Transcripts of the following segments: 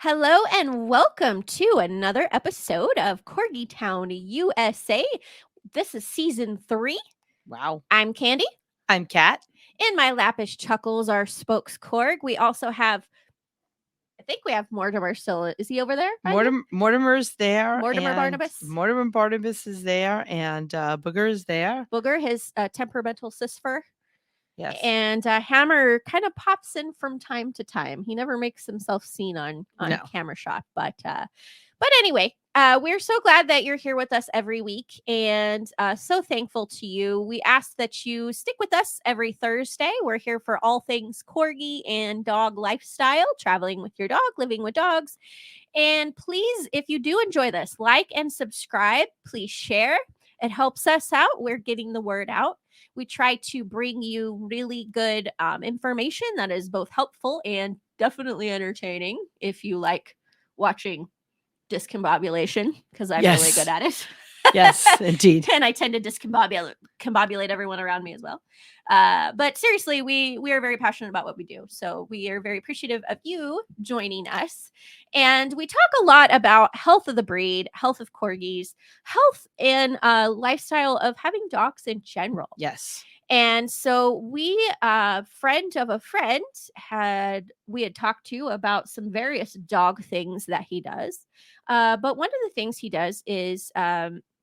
Hello and welcome to another episode of Corgi Town, USA. This is season 3. Wow. I'm Candy. I'm Kat. In my lap is Chuckles, our spokes Corg. We also have, I think we have Mortimer still. Is he over there? Mortimer's there. Mortimer and Barnabas? Mortimer Barnabas is there, and Booger is there. Booger, his temperamental cisfer. Yes. And Hammer kind of pops in from time to time. He never makes himself seen on No. camera shot, but anyway, we're so glad that you're here with us every week, and so thankful to you. We ask that you stick with us every Thursday. We're here for all things corgi and dog lifestyle, traveling with your dog, living with dogs. And please, if you do enjoy this, like and subscribe. Please share. It helps us out. We're getting the word out. We try to bring you really good information that is both helpful and definitely entertaining if you like watching discombobulation, because I'm really good at it. Yes, indeed. And I tend to discombobulate everyone around me as well. But seriously, we are very passionate about what we do. So we are very appreciative of you joining us. And we talk a lot about health of the breed, health of corgis, health and lifestyle of having dogs in general. Yes. And so we, friend of a friend, had talked to about some various dog things that he does. But one of the things he does is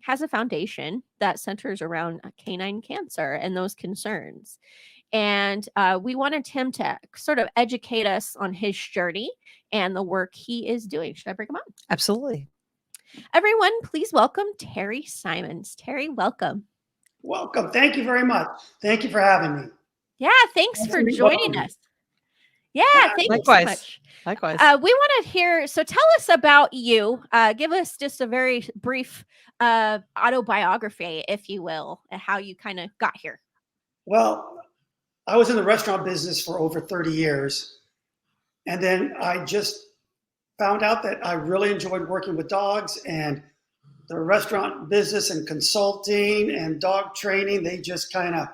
has a foundation that centers around canine cancer and those concerns. And we wanted him to sort of educate us on his journey and the work he is doing. Should I bring him on? Absolutely. Everyone, please welcome Terry Simons. Terry, welcome. Welcome. Thank you very much. Thank you for having me. Yeah, thanks for joining us. Yeah, thank you so much. Likewise. We want to hear, so tell us about you. Give us just a very brief autobiography, if you will, and how you kind of got here. Well, I was in the restaurant business for over 30 years. And then I just found out that I really enjoyed working with dogs, and the restaurant business and consulting and dog training, they just kind of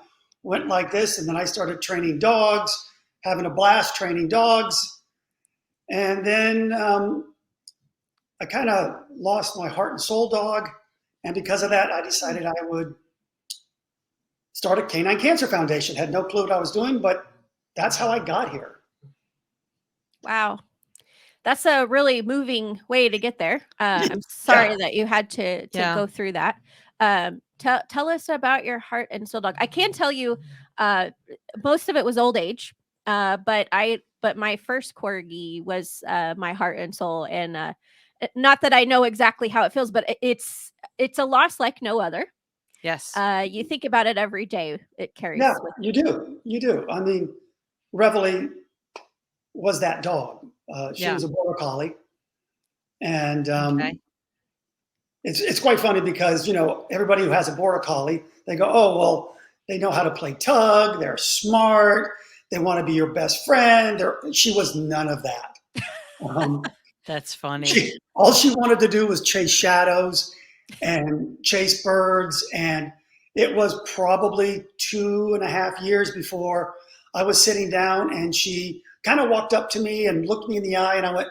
went like this. And then I started training dogs, having a blast training dogs. And then I kind of lost my heart and soul dog. And because of that, I decided I would start a Canine Cancer Foundation. Had no clue what I was doing, but that's how I got here. Wow. That's a really moving way to get there. I'm sorry that you had to go through that. Tell us about your heart and soul dog. I can tell you most of it was old age, but my first corgi was my heart and soul. And not that I know exactly how it feels, but it's a loss like no other. Yes. You think about it every day. It carries. Yeah, you do. You do. I mean, Reveille was that dog. She was a border collie, and it's quite funny because everybody who has a border collie, they go, oh well, they know how to play tug, they're smart, they want to be your best friend. She was none of that. That's funny. All she wanted to do was chase shadows and chase birds, and it was probably 2.5 years before I was sitting down and she kind of walked up to me and looked me in the eye, and I went,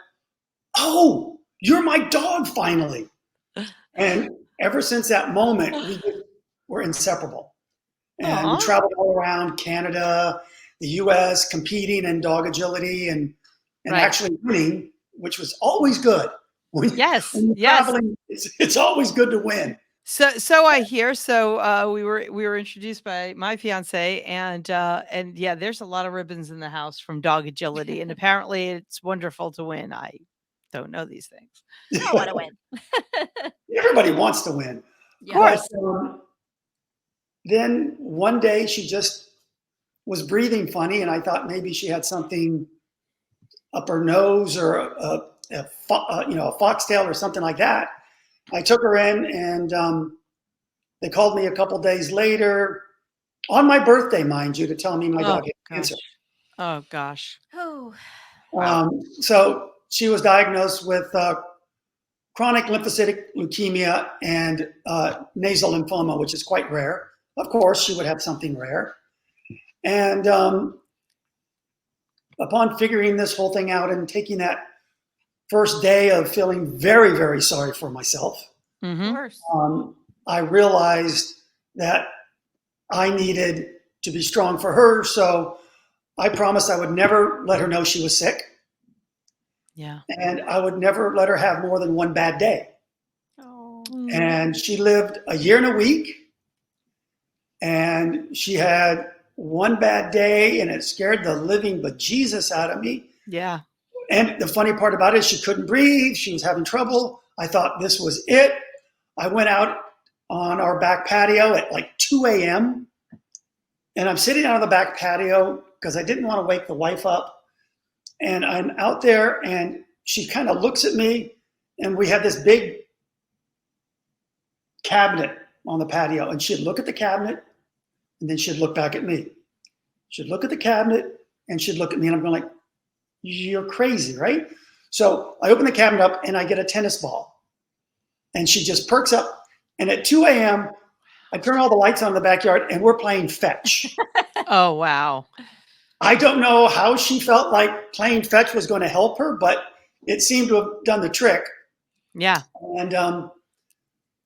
oh, you're my dog finally. And ever since that moment, we were inseparable. And we traveled all around Canada, the US, competing in dog agility and actually winning, which was always good. When traveling, it's always good to win. So I hear. So we were introduced by my fiance, and yeah, there's a lot of ribbons in the house from dog agility, and apparently it's wonderful to win. I don't know these things. I want to win. Everybody wants to win. Of course. But, then one day she just was breathing funny, and I thought maybe she had something up her nose or a foxtail or something like that. I took her in, and they called me a couple days later, on my birthday, mind you, to tell me my dog had cancer. Oh, gosh. Oh. So she was diagnosed with chronic lymphocytic leukemia and nasal lymphoma, which is quite rare. Of course, she would have something rare. And upon figuring this whole thing out and taking that first day of feeling very, very sorry for myself, Of Mm-hmm. course. I realized that I needed to be strong for her. So I promised I would never let her know she was sick, Yeah. and I would never let her have more than one bad day. Oh. And she lived a year and a week, and she had one bad day, and it scared the living bejesus out of me. Yeah. And the funny part about it is she couldn't breathe. She was having trouble. I thought this was it. I went out on our back patio at like 2 a.m. and I'm sitting out on the back patio because I didn't want to wake the wife up. And I'm out there and she kind of looks at me, and we had this big cabinet on the patio, and she'd look at the cabinet and then she'd look back at me. She'd look at the cabinet and she'd look at me, and I'm going like, you're crazy, right? So I open the cabinet up and I get a tennis ball, and she just perks up. And at 2 a.m., I turn all the lights on in the backyard and we're playing fetch. Oh, wow. I don't know how she felt like playing fetch was going to help her, but it seemed to have done the trick. Yeah. And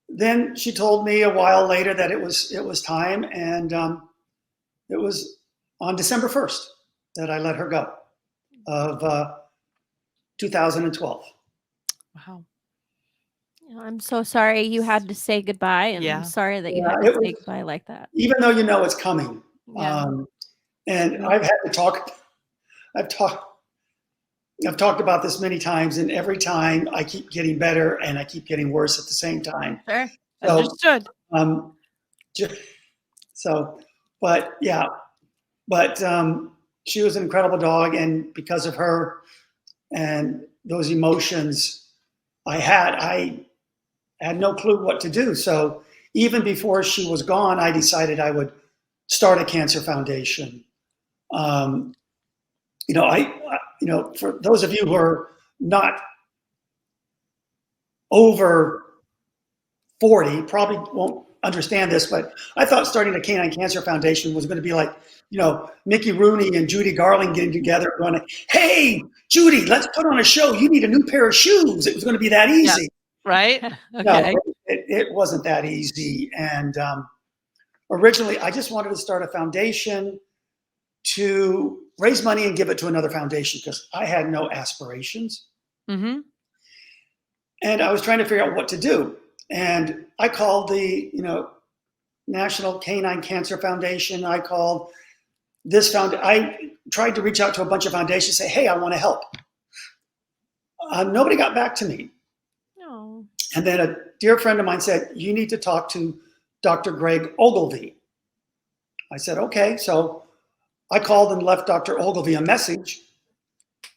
then she told me a while later that it was time, and it was on December 1st that I let her go of 2012. Wow. I'm so sorry you had to say goodbye, and Yeah. I'm sorry that you Yeah, had it to say was- goodbye like that. Even though you know it's coming. Yeah. And I've had to talk. I've talked about this many times, and every time I keep getting better and I keep getting worse at the same time. Sure. So, Understood. ju- so, but yeah, but she was an incredible dog, and because of her and those emotions I had no clue what to do. So even before she was gone, I decided I would start a cancer foundation. Um, for those of you who are not over 40, probably won't understand this, but I thought starting a canine cancer foundation was going to be like, Mickey Rooney and Judy Garland getting together going, hey, Judy, let's put on a show. You need a new pair of shoes. It was going to be that easy. Right? No, Okay. it wasn't that easy. And originally, I just wanted to start a foundation to raise money and give it to another foundation because I had no aspirations. Mm-hmm. And I was trying to figure out what to do. And I called the, National Canine Cancer Foundation. I called this I tried to reach out to a bunch of foundations, say, hey, I want to help. Nobody got back to me. No. And then a dear friend of mine said, you need to talk to Dr. Greg Ogilvie. I said, okay. So I called and left Dr. Ogilvie a message.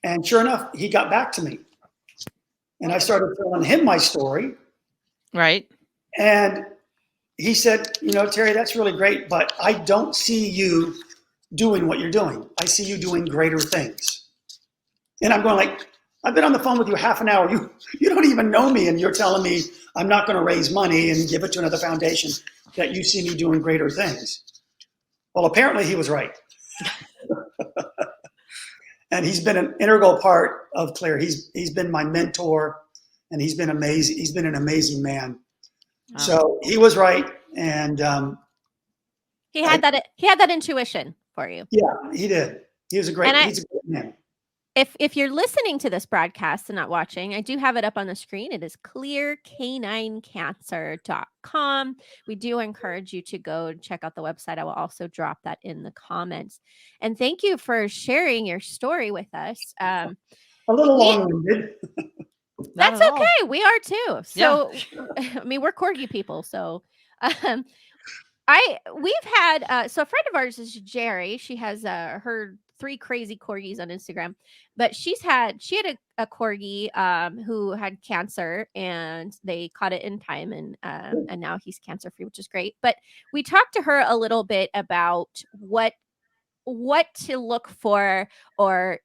And sure enough, he got back to me. And I started telling him my story. Right. And he said, Terry, that's really great, but I don't see you doing what you're doing. I see you doing greater things. And I'm going like, I've been on the phone with you half an hour. You don't even know me, and you're telling me I'm not going to raise money and give it to another foundation, that you see me doing greater things. Well, apparently he was right. And he's been an integral part of Clear. He's been my mentor, and he's been amazing. He's been an amazing man. Wow. So he was right, and He had that intuition for you. yeah, he did. He's a great man. If you're listening to this broadcast and not watching, I do have it up on the screen. It is clearcaninecancer.com. We do encourage you to go and check out the website. I will also drop that in the comments. And thank you for sharing your story with us. A little long-winded. That's Not at all. okay. We are too. So, I mean, we're corgi people. So, we've had so a friend of ours is Jerry. She has her 3 crazy corgis on Instagram, but she had a corgi who had cancer, and they caught it in time, and now he's cancer free, which is great. But we talked to her a little bit about what to look for or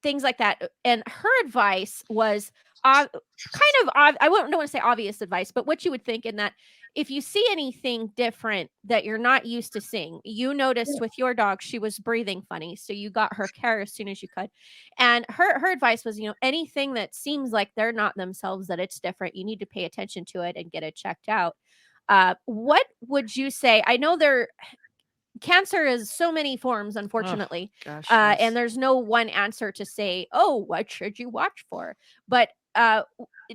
things like that, and her advice was I don't want to say obvious advice, but what you would think in that if you see anything different that you're not used to seeing, you noticed with your dog, she was breathing funny. So you got her care as soon as you could. And her advice was, anything that seems like they're not themselves, that it's different, you need to pay attention to it and get it checked out. What would you say? I know cancer is so many forms, unfortunately. Gosh, And yes. there's no one answer to say, oh, what should you watch for? But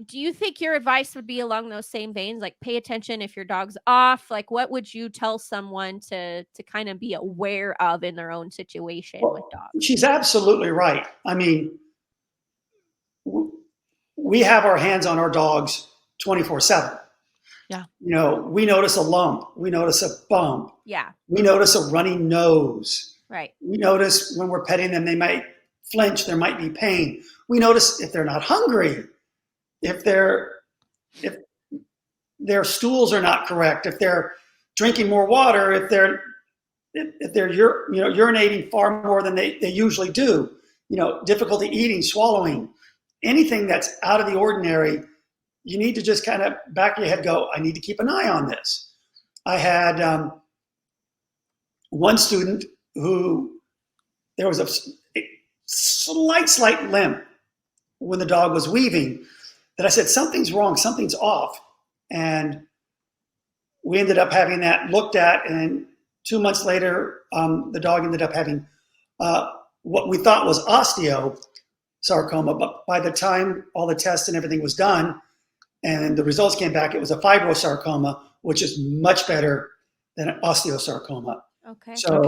do you think your advice would be along those same veins? Like, pay attention if your dog's off. Like, what would you tell someone to kind of be aware of in their own situation with Well, dogs? she's absolutely right. I mean, we have our hands on our dogs 24/7. Yeah. We notice a lump, we notice a bump, Yeah, we notice a runny nose. right. We notice when we're petting them, they might flinch, there might be pain. We notice if they're not hungry, if their stools are not correct, if they're drinking more water, if they're urinating far more than they usually do, difficulty eating, swallowing, anything that's out of the ordinary. You need to just kind of back your head, go, I need to keep an eye on this. I had one student who there was a slight limp when the dog was weaving that I said, something's wrong, something's off. And we ended up having that looked at, and 2 months later, the dog ended up having what we thought was osteosarcoma, but by the time all the tests and everything was done and the results came back, it was a fibrosarcoma, which is much better than an osteosarcoma. Okay. So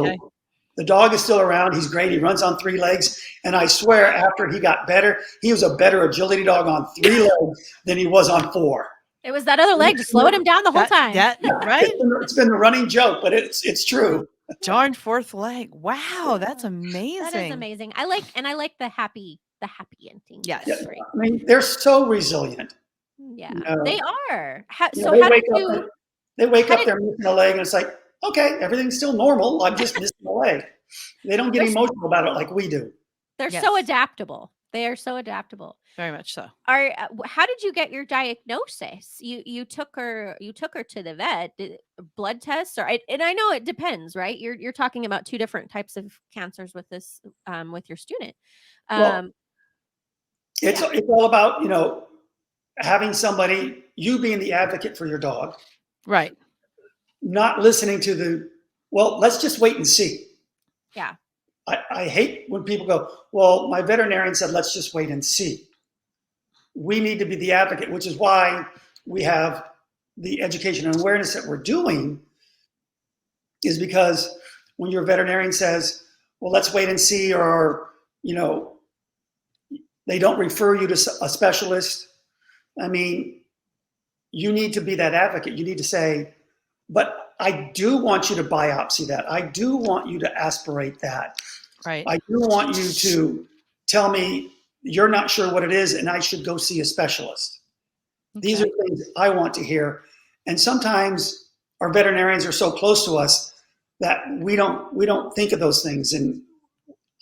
the dog is still around. He's great. He runs on 3 legs. And I swear, after he got better, he was a better agility dog on 3 legs than he was on 4. It was that other leg just slowing him down the whole time. Right? It's been a running joke, but it's true. Darn 4th leg. Wow, that's amazing. That is amazing. I like the happy ending. Yes. Yeah. Great. I mean, they're so resilient. Yeah, they are. They So how did wake you? up, they're missing a leg, and it's like, okay, everything's still normal. I'm just missing a leg. They don't get emotional about it like we do. They're so adaptable. They are so adaptable. Very much so. How did you get your diagnosis? You took her to the vet. Blood tests, and I know it depends, right? You're talking about 2 different types of cancers with this with your student. Well, it's all about having somebody, you being the advocate for your dog, right? Not listening to let's just wait and see. Yeah. I hate when people go, well, my veterinarian said, let's just wait and see. We need to be the advocate, which is why we have the education and awareness that we're doing, is because when your veterinarian says, well, let's wait and see, or, they don't refer you to a specialist. I mean, you need to be that advocate. You need to say, but I do want you to biopsy that. I do want you to aspirate that. Right. I do want you to tell me you're not sure what it is and I should go see a specialist. Okay. These are things I want to hear. And sometimes our veterinarians are so close to us that we don't think of those things. And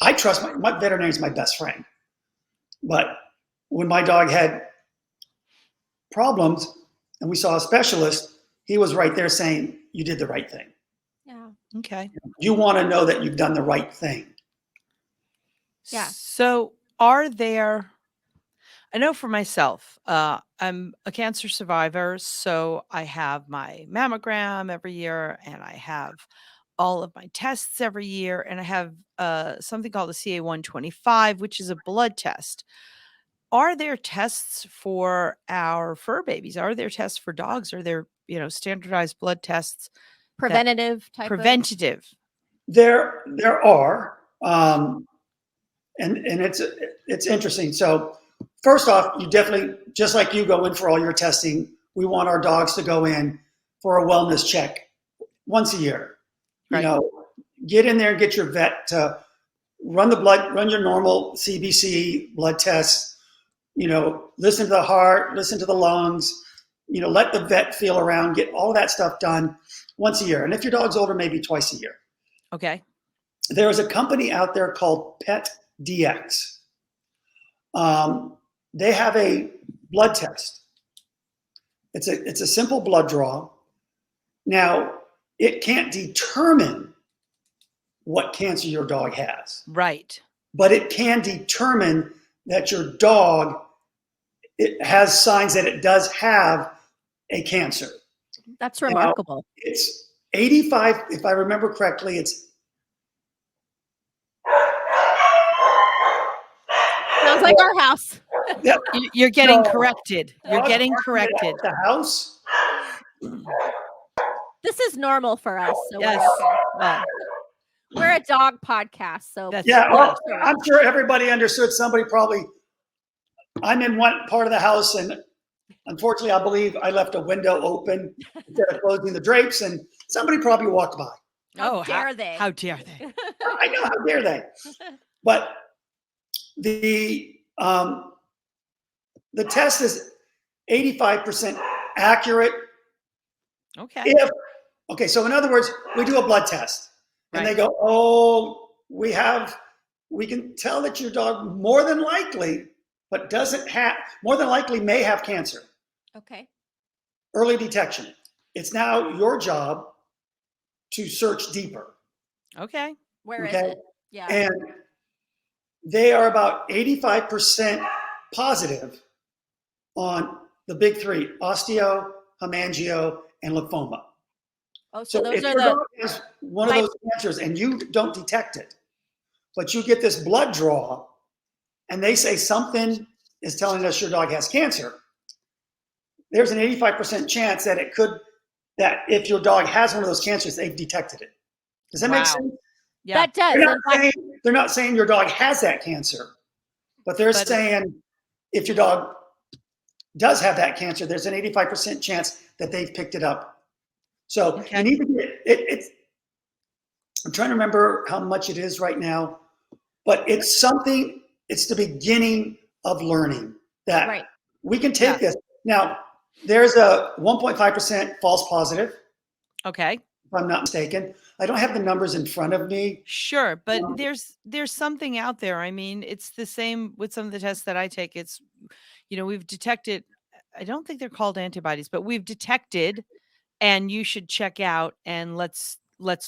I trust my veterinarian is my best friend. But when my dog had problems and we saw a specialist, he was right there saying, you did the right thing. Yeah. Okay. You want to know that you've done the right thing. Yeah. So I know for myself, I'm a cancer survivor, so I have my mammogram every year, and I have all of my tests every year, and I have something called a CA-125, which is a blood test. Are there tests for our fur babies? Are there tests for dogs? Are there, standardized blood tests? Preventative. There are, and it's interesting. So first off, you definitely, just like you go in for all your testing, we want our dogs to go in for a wellness check once a year. Right. Get in there and get your vet to run your normal CBC blood tests. Listen to the heart, listen to the lungs. Let the vet feel around, get all that stuff done once a year. And if your dog's older, maybe twice a year. Okay. There is a company out there called PetDx. They have a blood test. It's a simple blood draw. Now, it can't determine what cancer your dog has, Right. but it can determine that your dog it has signs that it does have a cancer. That's Now, remarkable. it's 85, if I remember correctly, it's Sounds like our house. yeah, You're getting No. corrected. You're dogs getting barking at corrected. the house. This is normal for us. So Yes. we're okay. Well, We're a dog podcast. So that's Yeah, well, Sure. I'm sure everybody understood. Somebody probably, I'm in one part of the house, and unfortunately, I believe I left a window open instead of closing the drapes, and somebody probably walked by. how dare they? How dare they? I know, how dare they? But the test is 85% accurate. Okay. Okay, so in other words, we do a blood test, and they Right. go, "Oh, we can tell that your dog more than likely, but doesn't have, more than likely may have cancer." Okay. Early detection. It's now your job to search deeper. Okay. Where is Okay. it? Yeah. And they are about 85% positive on the big three: osteo, hemangio, and lymphoma. Oh, so if those are your the dog has one of those cancers and you don't detect it, but you get this blood draw and they say something is telling us your dog has cancer, there's an 85% chance that that if your dog has one of those cancers, they've detected it. Does that make Wow. sense? Yeah. that does. They're not saying your dog has that cancer, but they're But- saying if your dog does have that cancer, there's an 85% chance that they've picked it up. So Okay. you need to get it. I'm trying to remember how much it is right now, but it's something, it's the beginning of learning that Right. we can take this. Now, there's a 1.5% false positive, Okay. if I'm not mistaken. I don't have the numbers in front of me. Sure, but there's something out there. I mean, it's the same with some of the tests that I take. It's, we've detected, I don't think they're called antibodies, but we've detected, and you should check out and let's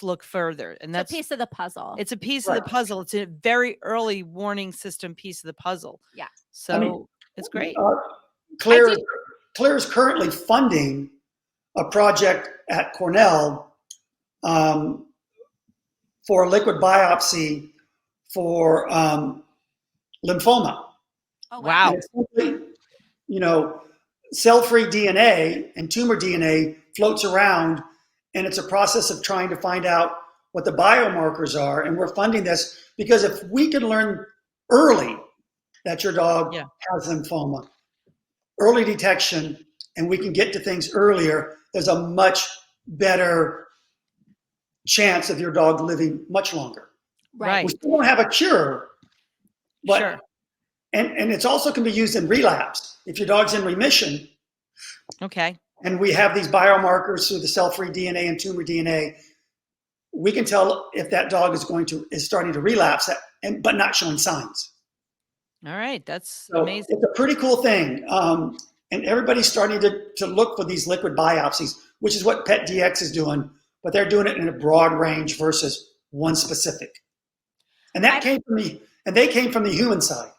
look further. And It's that's a piece of the puzzle. it's a piece of the puzzle. It's a very early warning system piece of the puzzle. Yeah. So it's great. Clear is currently funding a project at Cornell for liquid biopsy for lymphoma. Oh, Wow. And it's simply, cell-free DNA and tumor DNA floats around, and it's a process of trying to find out what the biomarkers are. And we're funding this because if we can learn early that your dog has lymphoma, early detection, and we can get to things earlier, there's a much better chance of your dog living much longer. Right. We still don't have a cure, but Sure. and it's also can be used in relapse. If your dog's in remission, Okay. and we have these biomarkers through the cell-free DNA and tumor DNA, we can tell if that dog is starting to relapse, but not showing signs. All right. That's So amazing. it's a pretty cool thing. And everybody's starting to look for these liquid biopsies, which is what PetDX is doing, but they're doing it in a broad range versus one specific. And that came from they came from the human side.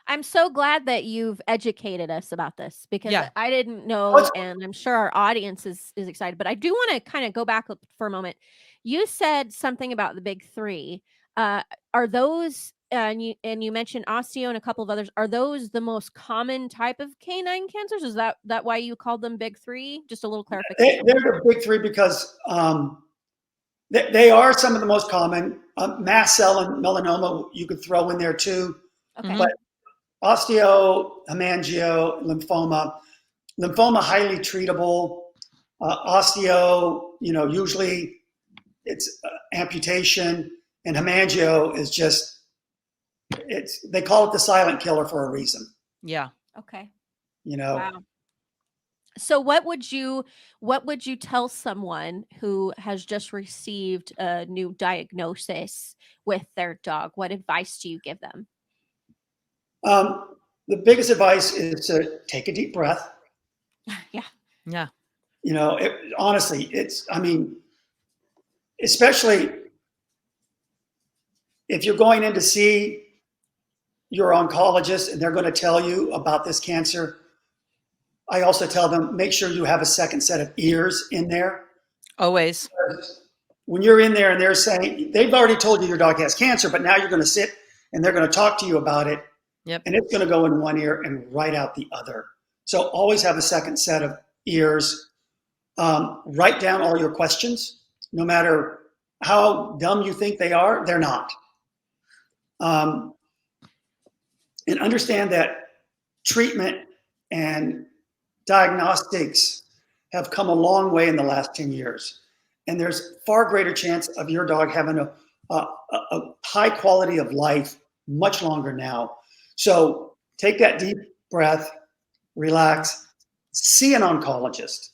I'm so glad that you've educated us about this because I didn't know, and I'm sure our audience is excited. But I do want to kind of go back for a moment. You said something about the big three. Are those and you mentioned osteo and a couple of others? Are those the most common type of canine cancers? Is that why you called them big three? Just a little clarification. They're the big three because they are some of the most common. Mast cell and melanoma you could throw in there too. Okay. But osteo, hemangio, lymphoma highly treatable. Osteo, usually it's amputation, and hemangio is just they call it the silent killer for a reason. Yeah. Okay. Wow. So what would you tell someone who has just received a new diagnosis with their dog? What advice do you give them? The biggest advice is to take a deep breath. Yeah. Yeah. Honestly, I mean, especially if you're going in to see your oncologist and they're going to tell you about this cancer, I also tell them, make sure you have a second set of ears in there. Always. When you're in there and they're saying, they've already told you your dog has cancer, but now you're going to sit and they're going to talk to you about it. Yep. And it's going to go in one ear and right out the other. So always have a second set of ears. Write down all your questions, no matter how dumb you think they are, they're not. And understand that treatment and diagnostics have come a long way in the last 10 years. And there's far greater chance of your dog having a high quality of life much longer now. So take that deep breath, relax, see an oncologist.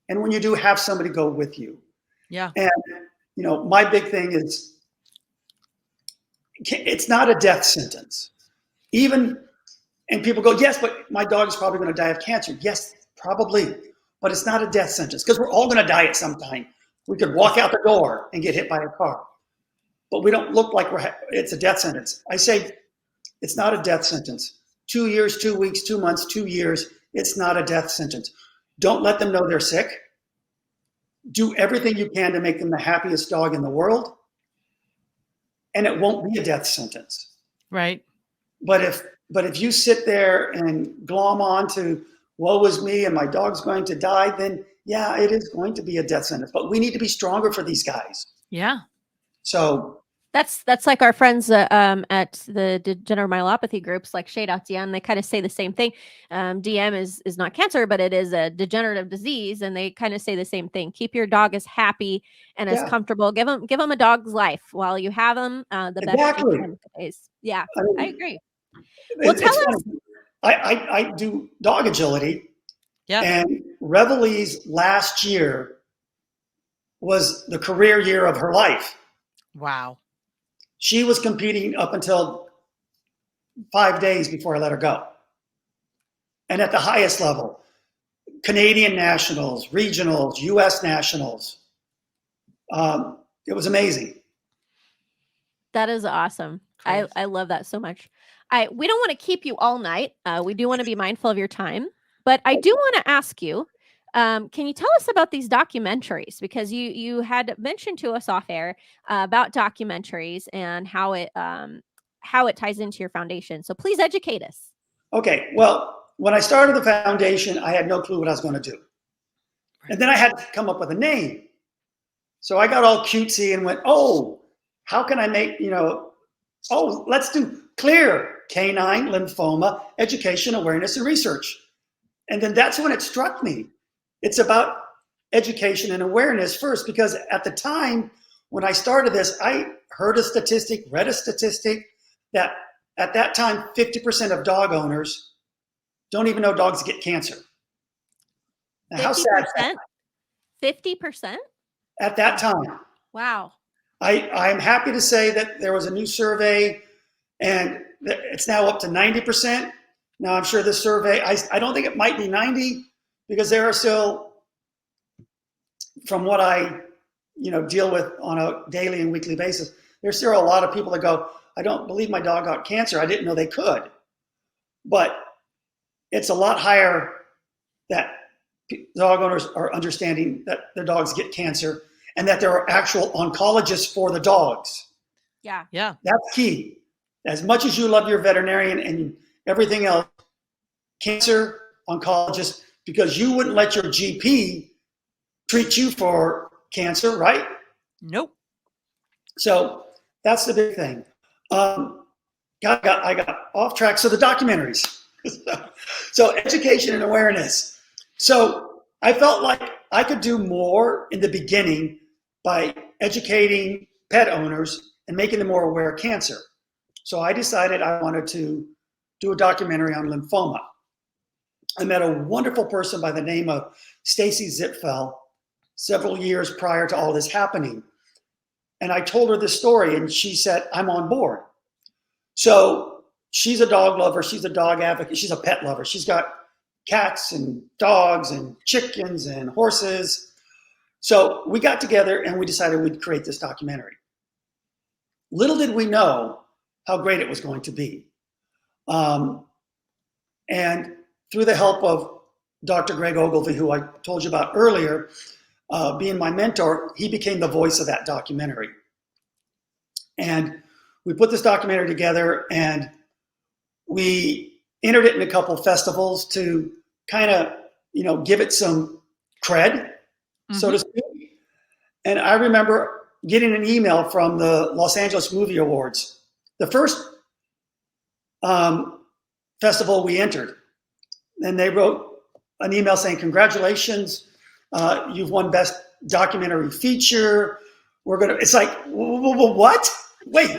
And when you do, have somebody go with you. Yeah. And, my big thing is it's not a death sentence. And people go, yes, but my dog is probably going to die of cancer. Yes, probably. But it's not a death sentence because we're all going to die at some time. We could walk out the door and get hit by a car. But we don't look like it's a death sentence. I say it's not a death sentence. 2 years, 2 weeks, 2 months, 2 years, it's not a death sentence. Don't let them know they're sick. Do everything you can to make them the happiest dog in the world. And it won't be a death sentence. Right. But if you sit there and glom on to woe is me and my dog's going to die, then yeah, it is going to be a death sentence. But we need to be stronger for these guys. Yeah. So that's like our friends at the degenerative myelopathy groups, like Shade.dm. They kind of say the same thing. DM is not cancer, but it is a degenerative disease, and they kind of say the same thing. Keep your dog as happy and as comfortable. Give them a dog's life while you have them. The best exactly. you can is. Yeah, I agree. Well, tell us. I do dog agility. Yeah. And Revelie's last year was the career year of her life. Wow. She was competing up until 5 days before I let her go. And at the highest level, Canadian nationals, regionals, US nationals. It was amazing. That is awesome. I love that so much. We don't want to keep you all night. We do want to be mindful of your time, but I do want to ask you, can you tell us about these documentaries? Because you had mentioned to us off air about documentaries and how it ties into your foundation. So please educate us. Okay. Well, when I started the foundation, I had no clue what I was going to do. And then I had to come up with a name. So I got all cutesy and went, oh, how can I make, let's do Clear Canine Lymphoma Education, Awareness, and Research. And then that's when it struck me. It's about education and awareness first, because at the time when I started this, I heard a statistic, read a statistic that at that time, 50% of dog owners don't even know dogs get cancer. Now, how sad is that? 50%? At that time. Wow. I'm happy to say that there was a new survey and it's now up to 90%. Now, I'm sure this survey, I don't think it might be 90 because there are still, from what I deal with on a daily and weekly basis, there's still a lot of people that go, I don't believe my dog got cancer. I didn't know they could. But it's a lot higher that dog owners are understanding that their dogs get cancer and that there are actual oncologists for the dogs. Yeah. Yeah. That's key. As much as you love your veterinarian and everything else, cancer oncologist, because you wouldn't let your GP treat you for cancer, right? Nope. So that's the big thing. I got off track. So the documentaries. So education and awareness. So I felt like I could do more in the beginning by educating pet owners and making them more aware of cancer. So I decided I wanted to do a documentary on lymphoma. I met a wonderful person by the name of Stacy Zipfel several years prior to all this happening. And I told her this story and she said, I'm on board. So she's a dog lover. She's a dog advocate. She's a pet lover. She's got cats and dogs and chickens and horses. So we got together and we decided we'd create this documentary. Little did we know how great it was going to be. And through the help of Dr. Greg Ogilvy, who I told you about earlier, being my mentor, he became the voice of that documentary. And we put this documentary together and we entered it in a couple of festivals to kind of, give it some cred, so to speak. And I remember getting an email from the Los Angeles Movie Awards, the first festival we entered. And they wrote an email saying, congratulations, you've won Best Documentary Feature. It's like, what? Wait.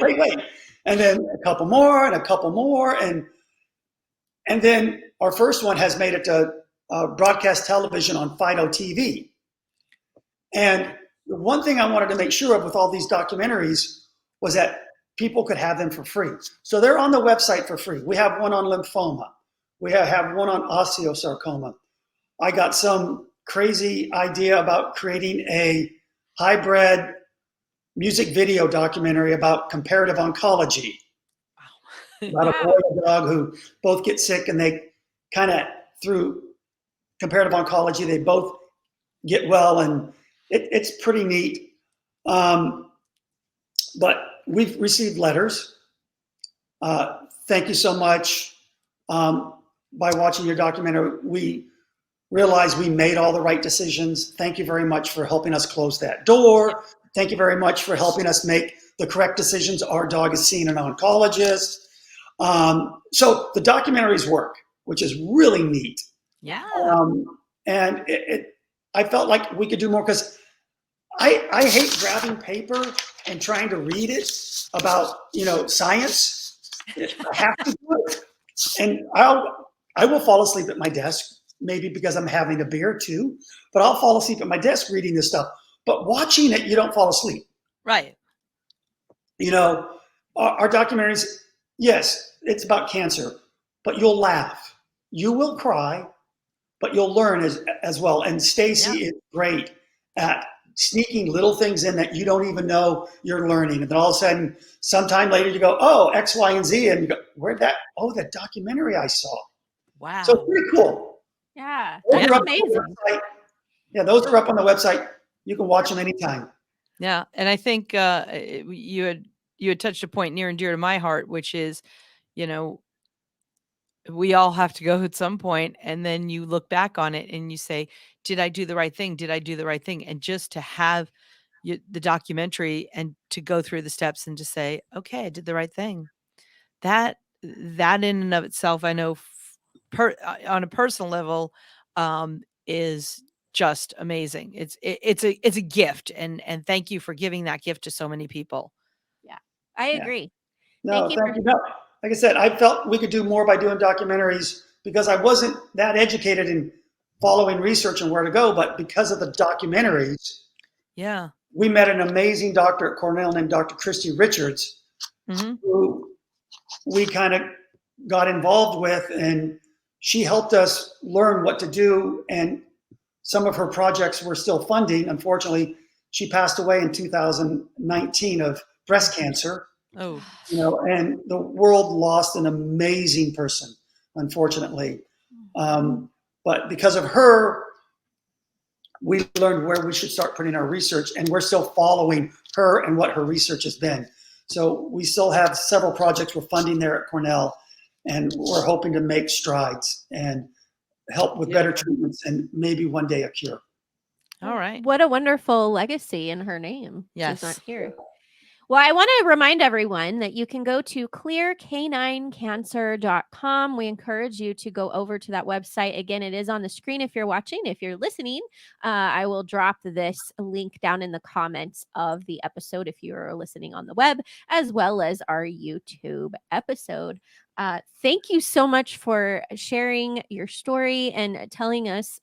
And then a couple more and a couple more. And then our first one has made it to broadcast television on Fido TV. And the one thing I wanted to make sure of with all these documentaries was that people could have them for free. So they're on the website for free. We have one on lymphoma. We have one on osteosarcoma. I got some crazy idea about creating a hybrid music video documentary about comparative oncology. About a boy and a dog who both get sick, and they kind of, through comparative oncology, they both get well, and it's pretty neat. But we've received letters. Thank you so much. By watching your documentary, we realized we made all the right decisions. Thank you very much for helping us close that door. Thank you very much for helping us make the correct decisions. Our dog is seeing an oncologist. So the documentaries work, which is really neat. Yeah. And I felt like we could do more, because I hate grabbing paper and trying to read it about, science. I have to do it. And I will fall asleep at my desk, maybe because I'm having a beer too, but I'll fall asleep at my desk reading this stuff. But watching it, you don't fall asleep. Right. Our documentaries, yes, it's about cancer, but you'll laugh. You will cry, but you'll learn as well. And Stacy is great at sneaking little things in that you don't even know you're learning. And then all of a sudden, sometime later, you go, oh, X, Y, and Z. And you go, where'd that? Oh, that documentary I saw. Wow. So it's pretty cool. Yeah, Those that's amazing. Yeah, those are up on the website. You can watch them anytime. Yeah. And I think you had touched a point near and dear to my heart, which is, we all have to go at some point, and then you look back on it and you say, did I do the right thing? Did I do the right thing? And just to have the documentary and to go through the steps and to say, okay, I did the right thing. That in and of itself, I know on a personal level, is just amazing. It's a gift. And thank you for giving that gift to so many people. Yeah, I agree. No, thank you. No, like I said, I felt we could do more by doing documentaries, because I wasn't that educated in following research and where to go, but because of the documentaries, we met an amazing doctor at Cornell named Dr. Christy Richards, who we kind of got involved with, and she helped us learn what to do. And some of her projects were still funding. Unfortunately, she passed away in 2019 of breast cancer. Oh, and the world lost an amazing person, unfortunately. But because of her, we learned where we should start putting our research, and we're still following her and what her research has been. So we still have several projects we're funding there at Cornell, and we're hoping to make strides and help with better treatments and maybe one day a cure. All right. What a wonderful legacy in her name. Yes. She's not here. Well, I want to remind everyone that you can go to clearcaninecancer.com. We encourage you to go over to that website. Again, it is on the screen if you're watching. If you're listening, I will drop this link down in the comments of the episode if you're listening on the web, as well as our YouTube episode. Thank you so much for sharing your story and telling us.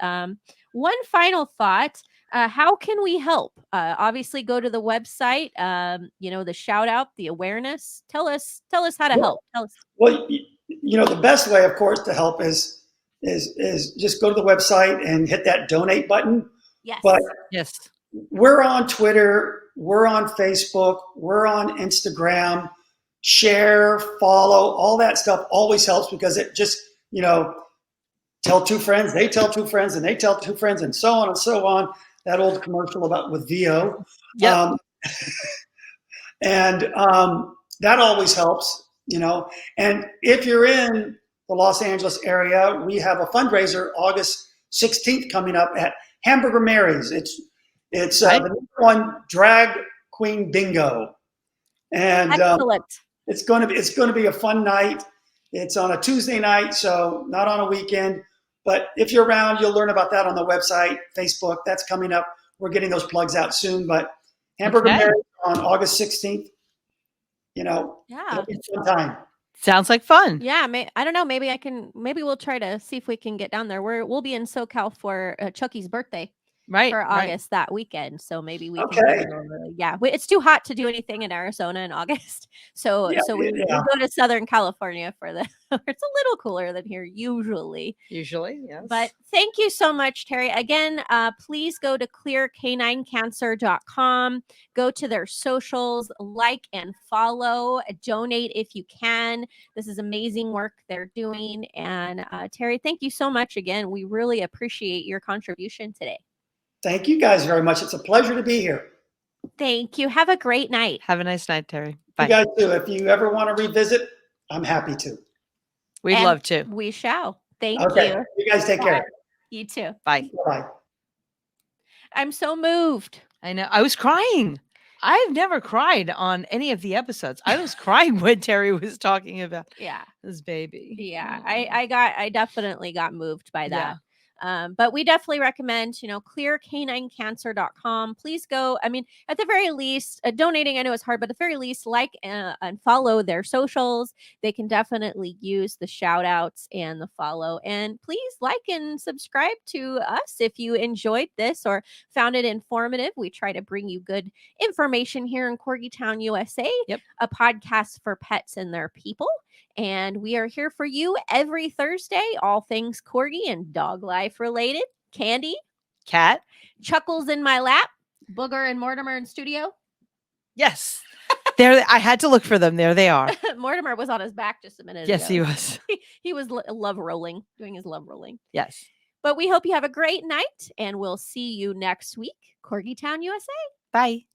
One final thought. How can we help? Obviously, go to the website. The shout out, the awareness. Tell us how to help. Tell us. Well, the best way, of course, to help is is just go to the website and hit that donate button. Yes. But Yes. we're on Twitter, we're on Facebook, we're on Instagram. Share, follow, all that stuff always helps because it just, tell two friends, they tell two friends, and they tell two friends, and so on and so on. That old commercial about with VO. Yep. And that always helps, And if you're in the Los Angeles area, we have a fundraiser August 16th coming up at Hamburger Mary's. It's the number one drag queen bingo, and Excellent. it's going to be a fun night. It's on a Tuesday night, so not on a weekend. But if you're around, you'll learn about that on the website, Facebook. That's coming up. We're getting those plugs out soon. But Hamburger Mary on August 16th. It'll be a fun time. Sounds like fun. Yeah, I don't know. Maybe we'll try to see if we can get down there. We'll be in SoCal for Chucky's birthday. For August that weekend, so maybe we can get over. Yeah, it's too hot to do anything in Arizona in August, so we go to Southern California for the. It's a little cooler than here usually. Yes. But thank you so much, Terry. Again, please go to clearcaninecancer.com. Go to their socials, like and follow, donate if you can. This is amazing work they're doing, and Terry, thank you so much again. We really appreciate your contribution today. Thank you guys very much. It's a pleasure to be here. Thank you. Have a great night. Have a nice night, Terry. Bye. You guys too. If you ever want to revisit, I'm happy to. We'd love to. We shall. Thank you. You guys take care. You too. Bye. Bye. I'm so moved. I know. I was crying. I've never cried on any of the episodes. I was crying when Terry was talking about his baby. Yeah, I definitely got moved by that. Yeah. But we definitely recommend, clearcaninecancer.com. Please go. I mean, at the very least, donating, I know it's hard, but at the very least, like and follow their socials. They can definitely use the shout outs and the follow. And please like and subscribe to us if you enjoyed this or found it informative. We try to bring you good information here in Corgi Town, USA, a podcast for pets and their people. And we are here for you every Thursday, all things Corgi and dog life related. Candy, Cat, Chuckles in my lap, Booger and Mortimer in studio. Yes. There, I had to look for them. There they are. Mortimer was on his back just a minute ago. Yes, he was. He was love rolling, doing his love rolling. Yes. But we hope you have a great night, and we'll see you next week. Corgi Town, USA. Bye.